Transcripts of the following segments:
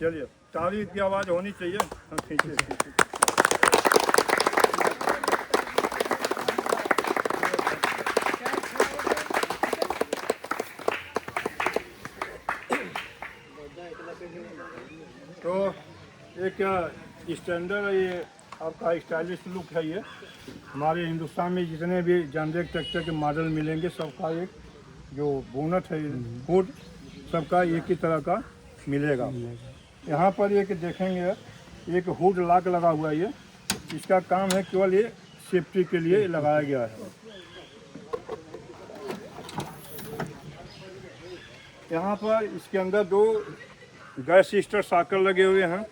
चलिए ताली की आवाज़ होनी चाहिए। हाँ खींचिए खींचिए। तो ये क्या स्टैंडर्ड है, ये आपका स्टाइलिश लुक है। ये हमारे हिंदुस्तान में जितने भी जनरिक ट्रैक्टर के मॉडल मिलेंगे सबका एक जो बोनट है हुड सबका एक ही तरह का मिलेगा। यहाँ पर एक देखेंगे एक हुड लॉक लगा हुआ है। ये इसका काम है केवल ये सेफ्टी के लिए लगाया गया है। यहाँ पर इसके अंदर दो गैस सिस्टर साकर लगे हुए हैं।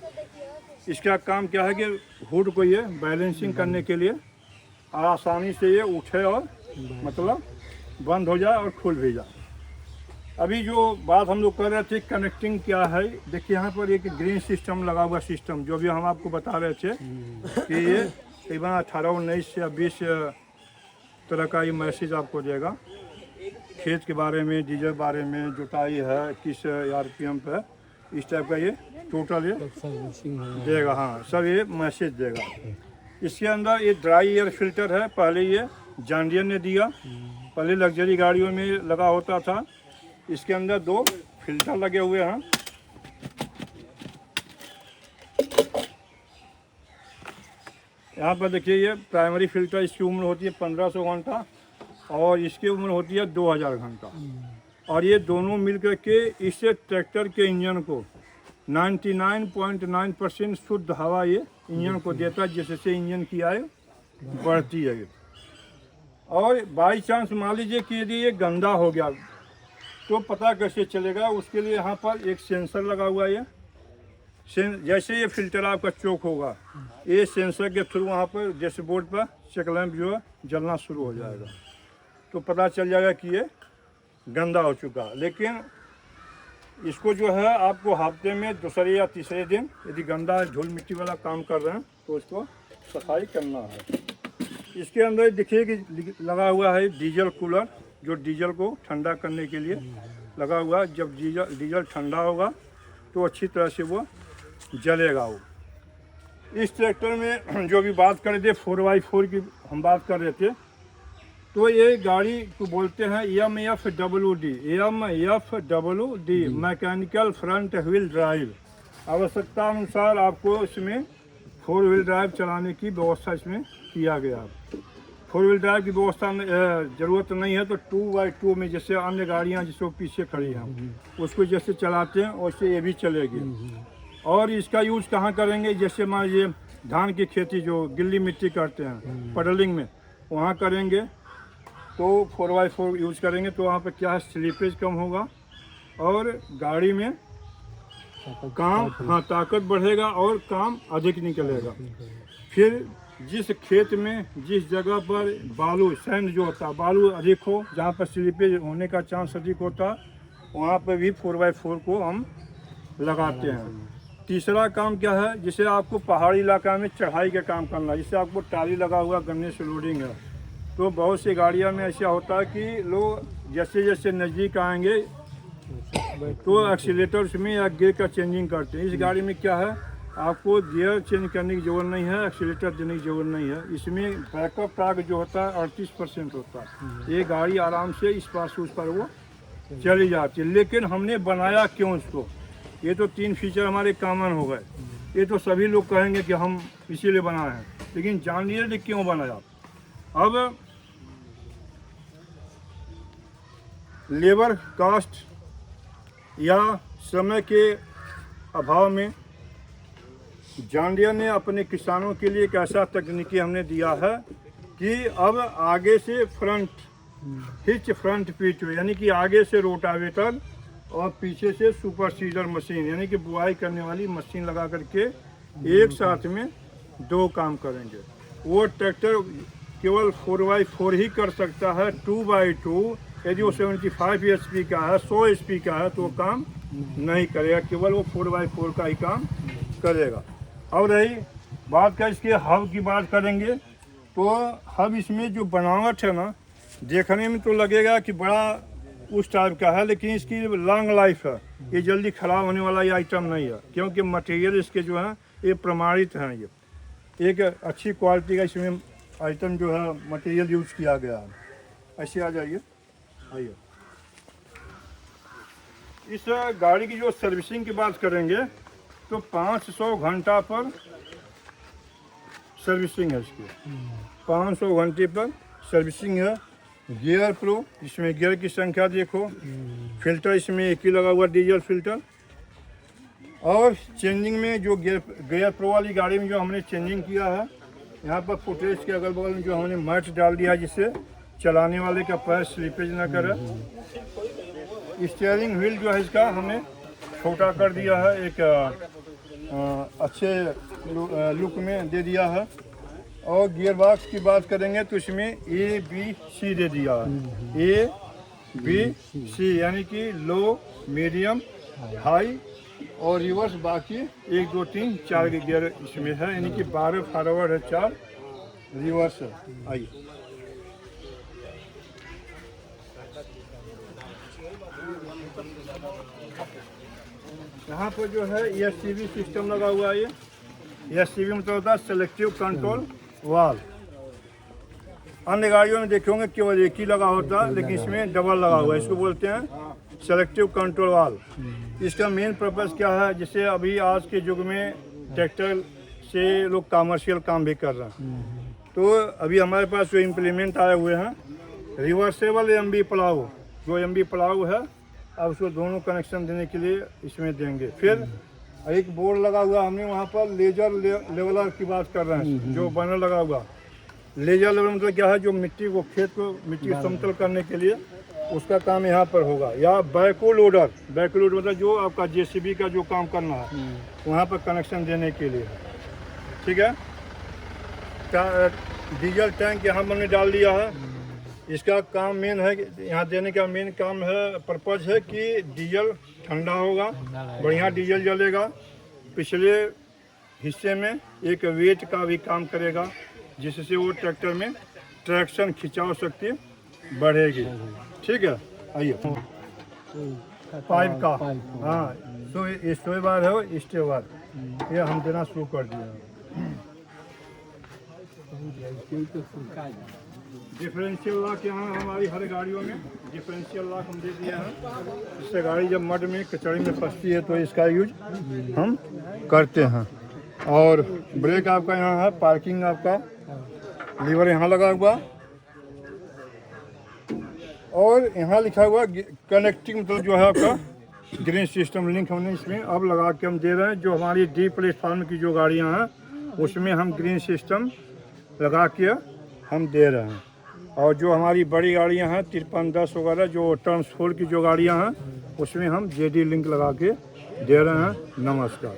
इसका काम क्या है कि हुड को ये बैलेंसिंग करने के लिए आसानी से ये उठे और मतलब बंद हो जाए और खुल भी जाए। अभी जो बात हम लोग कर रहे थे कनेक्टिंग क्या है, देखिए यहाँ पर एक ग्रीन सिस्टम लगा हुआ सिस्टम जो भी हम आपको बता रहे थे कि ये करीबन 18, 19 या 20 तरह का ये मैसेज आपको देगा खेत के बारे में, डीजल बारे में, जुताई है किस RPM पे, इस टाइप का ये टोटल ये देगा। हाँ सब ये मैसेज देगा। इसके अंदर ये ड्राई एयर फिल्टर है, पहले ये जॉन्डियर ने दिया, पहले लग्जरी गाड़ियों में लगा होता था। इसके अंदर दो फिल्टर लगे हुए हैं। यहाँ पर देखिए ये प्राइमरी फिल्टर, इसकी उम्र होती है 1500 घंटा और इसकी उम्र होती है 2000 घंटा। और ये दोनों मिलकर के इस ट्रैक्टर के इंजन को 99.9% शुद्ध हवा ये इंजन को देता है, जिससे इंजन की आयु बढ़ती है। और बाई चांस मान लीजिए कि यदि ये गंदा हो गया तो पता कैसे चलेगा, उसके लिए यहाँ पर एक सेंसर लगा हुआ है। जैसे ये फिल्टर आपका चोक होगा, ये सेंसर के थ्रू वहाँ पर डैशबोर्ड पर चेक लैंप जो है जलना शुरू हो जाएगा, तो पता चल जाएगा कि ये गंदा हो चुका। लेकिन इसको जो है आपको हफ्ते में दूसरे या तीसरे दिन यदि गंदा धूल मिट्टी वाला काम कर रहे हैं तो उसको सफाई करना है। इसके अंदर देखिए कि लगा हुआ है डीजल कूलर, जो डीजल को ठंडा करने के लिए लगा हुआ है। जब डीजल ठंडा होगा तो अच्छी तरह से वो जलेगा। वो इस ट्रैक्टर में जो भी बात कर रहे थे 4x4 की हम बात कर रहे थे, तो ये गाड़ी को बोलते हैं MFWD mechanical front wheel drive. आवश्यकता अनुसार आपको इसमें 4 व्हील ड्राइव चलाने की व्यवस्था इसमें किया गया। 4 व्हील ड्राइव की व्यवस्था ज़रूरत नहीं है तो 2x2 में जैसे अन्य गाड़ियाँ जिसको पीछे खड़ी हैं उसको जैसे चलाते हैं वैसे ये भी चलेगी। और इसका यूज़ कहाँ करेंगे, जैसे मान लीजिए धान की खेती जो गिल्ली मिट्टी करते हैं पडलिंग में, वहाँ करेंगे तो 4x4 यूज़ करेंगे तो वहाँ पर क्या है स्लिपेज कम होगा और गाड़ी में काम ताकत बढ़ेगा और काम अधिक निकलेगा। फिर जिस खेत में जिस जगह पर बालू सैंड जो होता है बालू अधिक हो, जहाँ पर स्लिपेज होने का चांस अधिक होता है, वहाँ पर भी 4x4 को हम लगाते हैं। तीसरा काम क्या है, जिसे आपको पहाड़ी इलाका में चढ़ाई का काम करना है, जिससे आपको टाली लगा हुआ गन्ने से लोडिंग है, तो बहुत सी गाड़ियों में ऐसा होता है कि लोग जैसे जैसे नज़दीक आएंगे तो एक्सीलेटर में या गियर का चेंजिंग करते हैं। इस गाड़ी में क्या है, आपको गियर चेंज करने की ज़रूरत नहीं है, एक्सीलेटर देने की ज़रूरत नहीं है। इसमें बैकअप टार्क जो होता है 38% होता है। ये गाड़ी आराम से इस पार से उस पर वो चली जाती है। लेकिन हमने बनाया क्यों इसको, ये तो 3 फीचर हमारे कॉमन हो गए, ये तो सभी लोग कहेंगे कि हम इसीलिए बनाए हैं, लेकिन जान लीजिए क्यों बनाया। अब लेबर कास्ट या समय के अभाव में जॉन डियर ने अपने किसानों के लिए एक ऐसा तकनीकी हमने दिया है कि अब आगे से फ्रंट पिच, यानी कि आगे से रोटावेटर और पीछे से सुपर सीडर मशीन यानी कि बुआई करने वाली मशीन लगा करके एक साथ में 2 काम करेंगे। वो ट्रैक्टर केवल 4x4 ही कर सकता है। 2x2 यदि वो 75 HP का है, 100 HP का है तो वो काम नहीं करेगा, केवल वो 4x4 का ही काम करेगा। अब रही बात का इसके हब की बात करेंगे तो हब इसमें जो बनावट है ना, देखने में तो लगेगा कि बड़ा उस टाइप का है, लेकिन इसकी लॉन्ग लाइफ है। ये जल्दी ख़राब होने वाला ये आइटम नहीं है, क्योंकि मटेरियल इसके जो है ये प्रमाणित हैं। ये एक अच्छी क्वालिटी का इसमें आइटम जो है मटेरियल यूज़ किया गया है। ऐसे आ जाइए, आइए। इस गाड़ी की जो सर्विसिंग की बात करेंगे तो 500 घंटा पर सर्विसिंग है इसकी। 500 घंटे पर सर्विसिंग है। गियर प्रो, इसमें गियर की संख्या देखो। फिल्टर इसमें एक ही लगा हुआ, डीजल फिल्टर। और चेंजिंग में जो गियर प्रो वाली गाड़ी में जो हमने चेंजिंग किया है, यहाँ पर फुटेज के अगल बगल में जो हमने मैट डाल दिया, जिससे चलाने वाले का पैर स्लिपेज ना करे। स्टीयरिंग व्हील जो है इसका हमने छोटा कर दिया है, एक अच्छे लुक में दे दिया है। और गियर बॉक्स की बात करेंगे तो इसमें ABC दे दिया है। ABC यानी कि लो, मीडियम, हाई और रिवर्स। बाकी 1 2 3 4 के गियर इसमें है, यानी कि 12 फॉरवर्ड है, 4 रिवर्स है। आइए, यहाँ पर जो है SCV सिस्टम लगा हुआ है। ये SCV मतलब होता है सेलेक्टिव कंट्रोल वाल। अन्य गाड़ियों में देखेंगे केवल एक ही लगा होता है, लेकिन इसमें डबल लगा हुआ है। इसको बोलते हैं सेलेक्टिव कंट्रोल वाल। इसका मेन पर्पस क्या है, जैसे अभी आज के युग में ट्रैक्टर से लोग कमर्शियल काम भी कर रहे हैं, तो अभी हमारे पास जो इम्प्लीमेंट आए हुए हैं रिवर्सेबल MB प्लाऊ, जो MB प्लाऊ है, अब उसको दोनों कनेक्शन देने के लिए इसमें देंगे। फिर एक बोर्ड लगा हुआ हमने वहाँ पर लेजर लेवलर की बात कर रहे हैं, जो बैनर लगा हुआ। लेजर लेवल मतलब क्या है, जो मिट्टी को, खेत को मिट्टी समतल करने के लिए उसका काम यहाँ पर होगा। या बैको लोडर, बैको लोडर मतलब जो आपका JCB का जो काम करना है वहाँ पर कनेक्शन देने के लिए, ठीक है। डीजल टैंक यहाँ हमने डाल दिया है। इसका काम मेन है, यहाँ देने का मेन काम है, पर्पज है कि डीजल ठंडा होगा, बढ़िया डीजल जलेगा। पिछले हिस्से में एक वेट का भी काम करेगा, जिससे वो ट्रैक्टर में ट्रैक्शन खिंचाव शक्ति बढ़ेगी, ठीक है। आइए, पाइप का, हाँ, तो स्टोव बार है, वो स्टेव बार ये हम देना शुरू कर दिए। डिफरेंशियल लॉक यहाँ हमारी हर गाड़ियों में डिफरेंशियल लॉक हम दे दिए हैं। इससे गाड़ी जब मड में, कचड़ी में फंसती है तो इसका यूज हम करते हैं। और ब्रेक आपका यहाँ है, पार्किंग आपका लीवर यहाँ लगा हुआ, और यहाँ लिखा हुआ कनेक्टिंग, मतलब जो है आपका ग्रीन सिस्टम लिंक हमने इसमें अब लगा के हम दे रहे हैं। जो हमारी D प्लेटफार्म की जो गाड़ियाँ हैं उसमें हम ग्रीन सिस्टम लगा के हम दे रहे हैं। और जो हमारी बड़ी गाड़ियां हैं 5310 वगैरह, जो टर्म्स 4 की जो गाड़ियां हैं, उसमें हम JD लिंक लगा के दे रहे हैं। नमस्कार।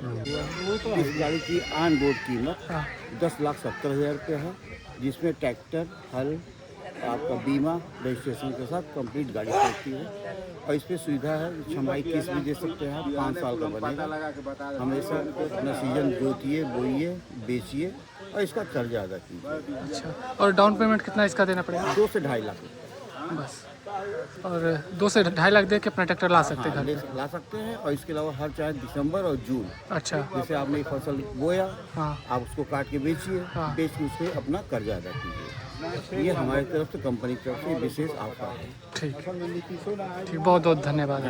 इस गाड़ी की ऑन बोर्ड कीमत 10,70,000 रुपये है, जिसमें ट्रैक्टर, हल, आपका बीमा, रजिस्ट्रेशन के साथ कंप्लीट गाड़ी होती है। और इस पर सुविधा है, छमाही किस्त भी दे सकते हैं आप, 5 साल का बनेगा। हमेशा अपना सीजन जोतिए, बोइए, बेचिए और इसका कर्जा अदा कीजिए। अच्छा, और डाउन पेमेंट कितना इसका देना पड़ेगा? 2 से 2.5 लाख बस। और 2 से 2.5 लाख दे के अपना ट्रैक्टर ला सकते हैं, ला सकते हैं। और इसके अलावा हर चाहे दिसंबर और जून, अच्छा, जैसे आपने फसल बोया, हाँ, आप उसको काट के बेचिए, हाँ, बेच के उससे अपना कर्जा अदा कीजिए। ये हमारी तरफ से, कंपनी की तरफ से विशेष ऑफर है। ठीक, बहुत बहुत धन्यवाद।